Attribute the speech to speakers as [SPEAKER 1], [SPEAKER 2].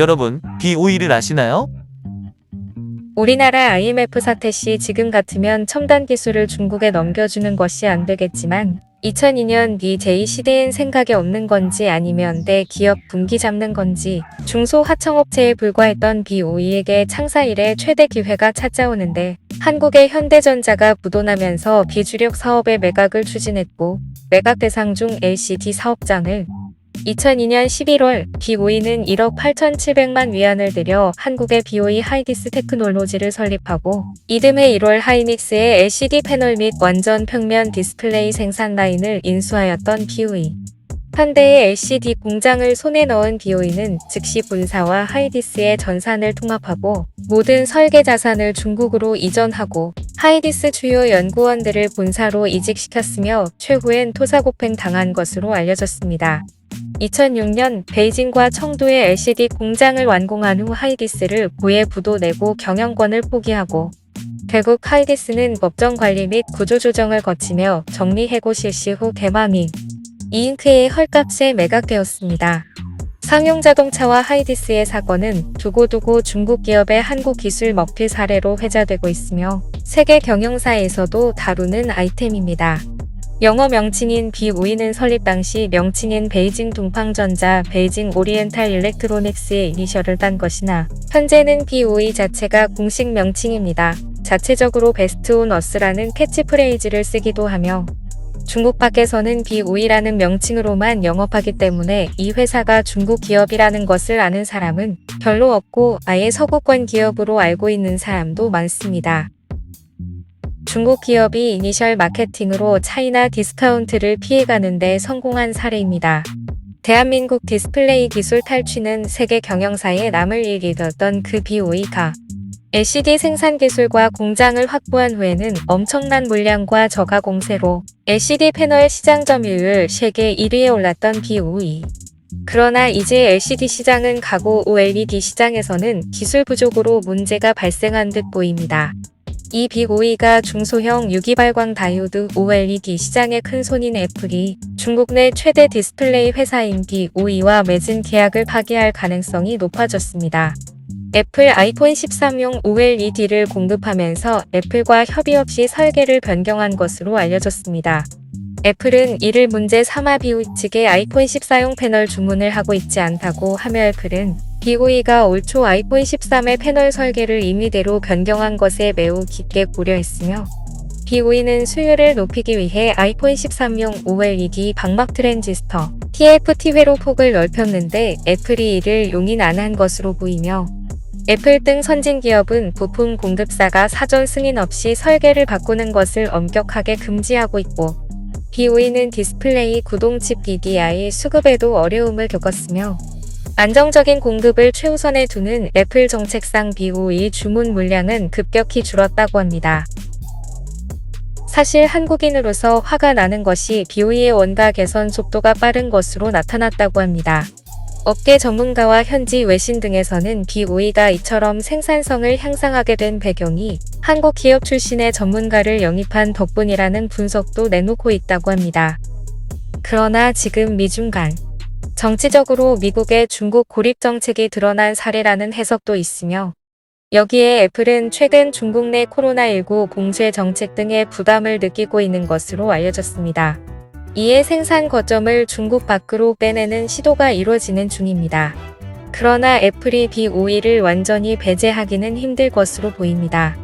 [SPEAKER 1] 여러분, B51을 아시나요?
[SPEAKER 2] 우리나라 IMF 사태 시 지금 같으면 첨단 기술을 중국에 넘겨주는 것이 안 되겠지만 2002년 뒤 제2시대엔 생각이 없는 건지 아니면 대 기업 분기 잡는 건지 중소하청업체에 불과했던 B52에게 창사 이래 최대 기회가 찾아오는데 한국의 현대전자가 부도나면서 비주력 사업의 매각을 추진했고 매각 대상 중 LCD 사업장을 2002년 11월 B52는 1억 8,700만 위안을 들여 한국의 B52 하이디스 테크놀로지를 설립하고 이듬해 1월 하이닉스의 LCD 패널 및 완전 평면 디스플레이 생산 라인을 인수하였던 B52. 현대의 LCD 공장을 손에 넣은 B52는 즉시 본사와 하이디스의 전산을 통합하고 모든 설계 자산을 중국으로 이전하고 하이디스 주요 연구원들을 본사로 이직시켰으며 최후엔 토사구팽 당한 것으로 알려졌습니다. 2006년 베이징과 청도의 LCD 공장을 완공한 후 하이디스를 고에 부도 내고 경영권을 포기하고 결국 하이디스는 법정 관리 및 구조조정을 거치며 정리해고 실시 후 대망이 이잉크의 헐값에 매각되었습니다. 상용자동차와 하이디스의 사건은 두고두고 중국 기업의 한국 기술 먹튀 사례로 회자되고 있으며 세계 경영사에서도 다루는 아이템입니다. 영어 명칭인 B52는 설립 당시 명칭인 베이징 동팡전자, 베이징 오리엔탈 일렉트로닉스의 이니셜을 딴 것이나 현재는 B52 자체가 공식 명칭입니다. 자체적으로 베스트 온 어스라는 캐치프레이즈를 쓰기도 하며 중국 밖에서는 B52라는 명칭으로만 영업하기 때문에 이 회사가 중국 기업이라는 것을 아는 사람은 별로 없고 아예 서구권 기업으로 알고 있는 사람도 많습니다. 중국 기업이 이니셜 마케팅으로 차이나 디스카운트를 피해가는 데 성공한 사례입니다. 대한민국 디스플레이 기술 탈취는 세계 경영사의 남을 일이었던 그 B52가 LCD 생산 기술과 공장을 확보한 후에는 엄청난 물량과 저가 공세로 LCD 패널 시장 점유율 세계 1위에 올랐던 B52. 그러나 이제 LCD 시장은 가고 OLED 시장에서는 기술 부족으로 문제가 발생한 듯 보입니다. 이 B52가 중소형 유기발광 다이오드 OLED 시장의 큰손인 애플이 중국 내 최대 디스플레이 회사인 B52와 맺은 계약을 파기할 가능성이 높아졌습니다. 애플 아이폰 13용 OLED를 공급하면서 애플과 협의 없이 설계를 변경한 것으로 알려졌습니다. 애플은 이를 문제 삼아 B52 측에 아이폰 14용 패널 주문을 하고 있지 않다고 하며 애플은 B52가 올 초 아이폰 13의 패널 설계를 임의대로 변경한 것에 매우 깊게 고려했으며 B52는 수율을 높이기 위해 아이폰 13용 OLED 방막 트랜지스터 TFT 회로 폭을 넓혔는데 애플이 이를 용인 안 한 것으로 보이며 애플 등 선진 기업은 부품 공급사가 사전 승인 없이 설계를 바꾸는 것을 엄격하게 금지하고 있고 B52는 디스플레이 구동칩 DDI 수급에도 어려움을 겪었으며 안정적인 공급을 최우선에 두는 애플 정책상 B52 주문 물량은 급격히 줄었다고 합니다. 사실 한국인으로서 화가 나는 것이 B52의 원가 개선 속도가 빠른 것으로 나타났다고 합니다. 업계 전문가와 현지 외신 등에서는 B52가 이처럼 생산성을 향상하게 된 배경이 한국 기업 출신의 전문가를 영입한 덕분이라는 분석도 내놓고 있다고 합니다. 그러나 지금 미중 간 정치적으로 미국의 중국 고립 정책이 드러난 사례라는 해석도 있으며 여기에 애플은 최근 중국 내 코로나19 봉쇄 정책 등의 부담을 느끼고 있는 것으로 알려졌습니다. 이에 생산 거점을 중국 밖으로 빼내는 시도가 이루어지는 중입니다. 그러나 애플이 B52를 완전히 배제하기는 힘들 것으로 보입니다.